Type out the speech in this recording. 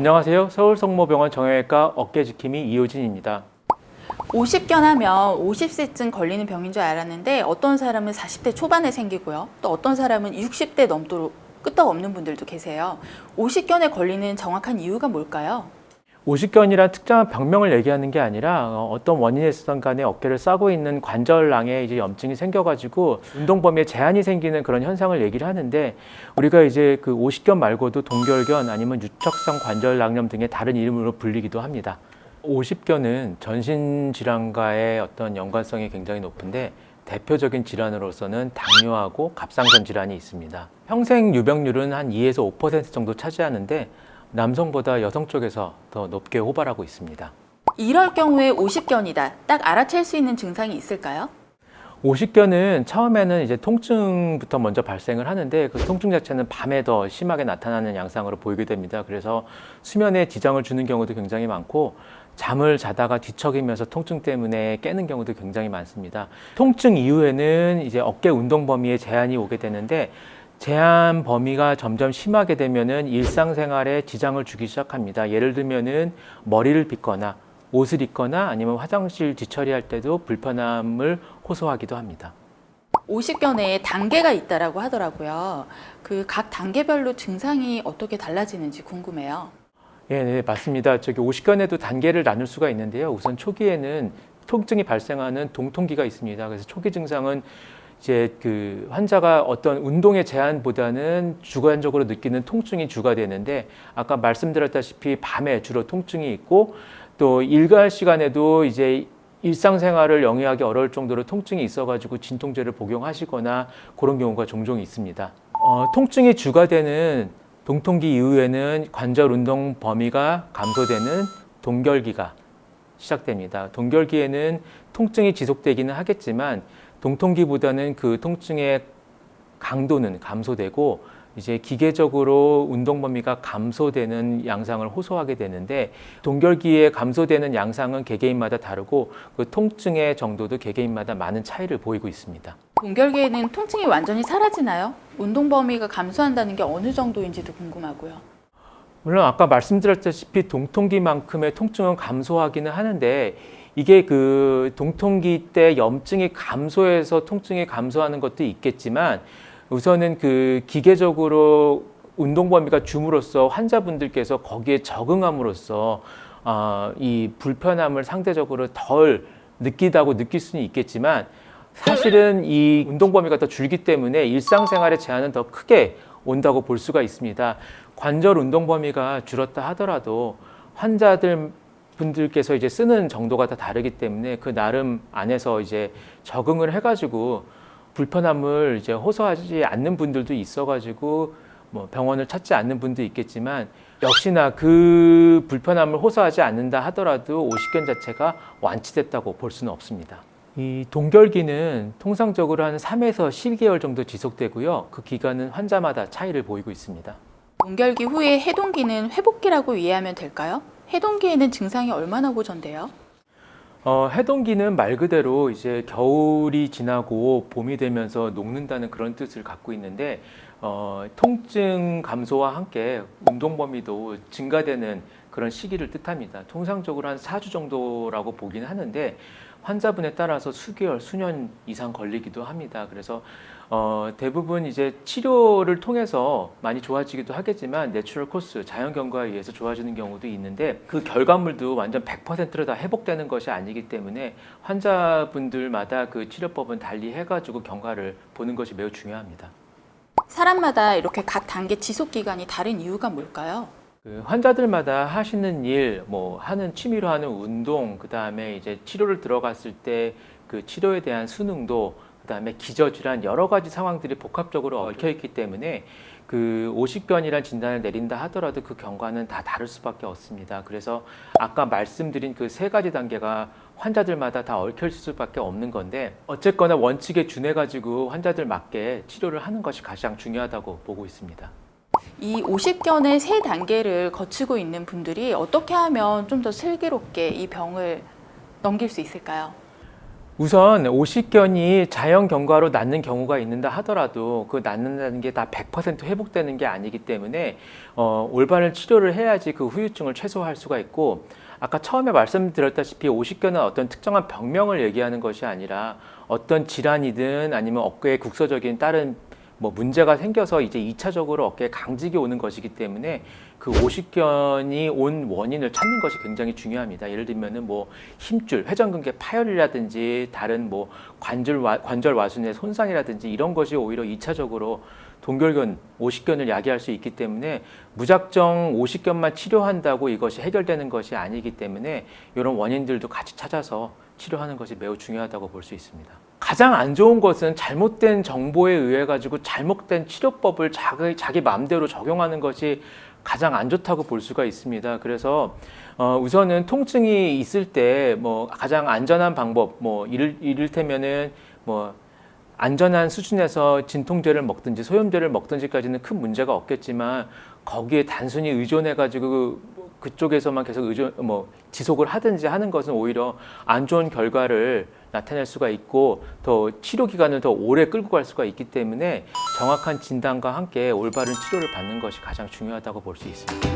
안녕하세요. 서울성모병원 정형외과 어깨지킴이 이효진입니다. 50견 하면 50세쯤 걸리는 병인 줄 알았는데 어떤 사람은 40대 초반에 생기고요. 또 어떤 사람은 60대 넘도록 끄떡없는 분들도 계세요. 50견에 걸리는 정확한 이유가 뭘까요? 오십견이란 특정한 병명을 얘기하는 게 아니라 어떤 원인에서든 간에 어깨를 싸고 있는 관절낭에 이제 염증이 생겨가지고 운동 범위에 제한이 생기는 그런 현상을 얘기를 하는데, 우리가 이제 그 오십견 말고도 동결견 아니면 유척성 관절낭염 등의 다른 이름으로 불리기도 합니다. 오십견은 전신 질환과의 어떤 연관성이 굉장히 높은데, 대표적인 질환으로서는 당뇨하고 갑상선 질환이 있습니다. 평생 유병률은 한 2에서 5% 정도 차지하는데 남성보다 여성 쪽에서 더 높게 호발하고 있습니다. 이럴 경우에 50견이다. 딱 알아챌 수 있는 증상이 있을까요? 오십견은 처음에는 이제 통증부터 먼저 발생을 하는데, 그 통증 자체는 밤에 더 심하게 나타나는 양상으로 보이게 됩니다. 그래서 수면에 지장을 주는 경우도 굉장히 많고, 잠을 자다가 뒤척이면서 통증 때문에 깨는 경우도 굉장히 많습니다. 통증 이후에는 이제 어깨 운동 범위에 제한이 오게 되는데, 제한 범위가 점점 심하게 되면은 일상생활에 지장을 주기 시작합니다. 예를 들면은 머리를 빗거나 옷을 입거나 아니면 화장실 뒤처리할 때도 불편함을 호소하기도 합니다. 50견에 단계가 있다라고 하더라고요. 그 각 단계별로 증상이 어떻게 달라지는지 궁금해요. 네, 맞습니다. 오십견에도 단계를 나눌 수가 있는데요. 우선 초기에는 통증이 발생하는 동통기가 있습니다. 그래서 초기 증상은 이제 그 환자가 어떤 운동의 제한보다는 주관적으로 느끼는 통증이 주가 되는데, 아까 말씀드렸다시피 밤에 주로 통증이 있고, 또 일과 시간에도 이제 일상생활을 영위하기 어려울 정도로 통증이 있어가지고 진통제를 복용하시거나 그런 경우가 종종 있습니다. 통증이 주가 되는 동통기 이후에는 관절 운동 범위가 감소되는 동결기가 시작됩니다. 동결기에는 통증이 지속되기는 하겠지만 동통기보다는 그 통증의 강도는 감소되고, 이제 기계적으로 운동 범위가 감소되는 양상을 호소하게 되는데, 동결기에 감소되는 양상은 개개인마다 다르고 그 통증의 정도도 개개인마다 많은 차이를 보이고 있습니다. 동결기에는 통증이 완전히 사라지나요? 운동 범위가 감소한다는 게 어느 정도인지도 궁금하고요. 물론 아까 말씀드렸다시피 동통기만큼의 통증은 감소하기는 하는데, 이게 그 동통기 때 염증이 감소해서 통증이 감소하는 것도 있겠지만, 우선은 그 기계적으로 운동 범위가 줌으로써 환자분들께서 거기에 적응함으로써 이 불편함을 상대적으로 덜 느끼다고 느낄 수는 있겠지만, 사실은 이 운동 범위가 더 줄기 때문에 일상생활의 제한은 더 크게 온다고 볼 수가 있습니다. 관절 운동 범위가 줄었다 하더라도 환자들 분들께서 이제 쓰는 정도가 다 다르기 때문에 그 나름 안에서 이제 적응을 해가지고 불편함을 이제 호소하지 않는 분들도 있어가지고 뭐 병원을 찾지 않는 분도 있겠지만, 역시나 그 불편함을 호소하지 않는다 하더라도 오십견 자체가 완치됐다고 볼 수는 없습니다. 이 동결기는 통상적으로 한 3에서 12개월 정도 지속되고요. 그 기간은 환자마다 차이를 보이고 있습니다. 동결기 후에 해동기는 회복기라고 이해하면 될까요? 해동기에는 증상이 얼마나 고전돼요? 해동기는 말 그대로 이제 겨울이 지나고 봄이 되면서 녹는다는 그런 뜻을 갖고 있는데, 통증 감소와 함께 운동 범위도 증가되는 그런 시기를 뜻합니다. 통상적으로 한 4주 정도라고 보긴 하는데, 환자분에 따라서 수개월, 수년 이상 걸리기도 합니다. 그래서 대부분 이제 치료를 통해서 많이 좋아지기도 하겠지만, 내추럴 코스, 자연 경과에 의해서 좋아지는 경우도 있는데, 그 결과물도 완전 100%로 다 회복되는 것이 아니기 때문에 환자분들마다 그 치료법은 달리 해가지고 경과를 보는 것이 매우 중요합니다. 사람마다 이렇게 각 단계 지속 기간이 다른 이유가 뭘까요? 그 환자들마다 하시는 일, 뭐 하는 취미로 하는 운동, 그 다음에 이제 치료를 들어갔을 때 그 치료에 대한 수능도, 그 다음에 기저질환 여러 가지 상황들이 복합적으로 얽혀 있기 때문에 그 오십견이란 진단을 내린다 하더라도 그 경과는 다 다를 수밖에 없습니다. 그래서 아까 말씀드린 그 3가지 단계가 환자들마다 다 얽혀 있을 수밖에 없는 건데, 어쨌거나 원칙에 준해 가지고 환자들 맞게 치료를 하는 것이 가장 중요하다고 보고 있습니다. 이 50견의 3단계를 거치고 있는 분들이 어떻게 하면 좀 더 슬기롭게 이 병을 넘길 수 있을까요? 우선 오십견이 자연 경과로 낫는 경우가 있는다 하더라도 그 낫는다는 게 다 100% 회복되는 게 아니기 때문에 올바른 치료를 해야지 그 후유증을 최소화할 수가 있고, 아까 처음에 말씀드렸다시피 오십견은 어떤 특정한 병명을 얘기하는 것이 아니라 어떤 질환이든 아니면 어깨에 국소적인 다른 뭐 문제가 생겨서 이제 2차적으로 어깨에 강직이 오는 것이기 때문에 그 오십견이 온 원인을 찾는 것이 굉장히 중요합니다. 예를 들면은 뭐 힘줄, 회전근개 파열이라든지 다른 뭐 관절 와순의 손상이라든지 이런 것이 오히려 2차적으로 동결견, 오십견을 야기할 수 있기 때문에 무작정 오십견만 치료한다고 이것이 해결되는 것이 아니기 때문에 이런 원인들도 같이 찾아서 치료하는 것이 매우 중요하다고 볼 수 있습니다. 가장 안 좋은 것은 잘못된 정보에 의해 가지고 잘못된 치료법을 자기 마음대로 적용하는 것이 가장 안 좋다고 볼 수가 있습니다. 그래서 우선은 통증이 있을 때 뭐 가장 안전한 방법, 뭐 이를테면은 뭐 안전한 수준에서 진통제를 먹든지 소염제를 먹든지까지는 큰 문제가 없겠지만, 거기에 단순히 의존해 가지고 그쪽에서만 계속 지속을 하든지 하는 것은 오히려 안 좋은 결과를 나타낼 수가 있고 더 치료 기간을 더 오래 끌고 갈 수가 있기 때문에 정확한 진단과 함께 올바른 치료를 받는 것이 가장 중요하다고 볼 수 있습니다.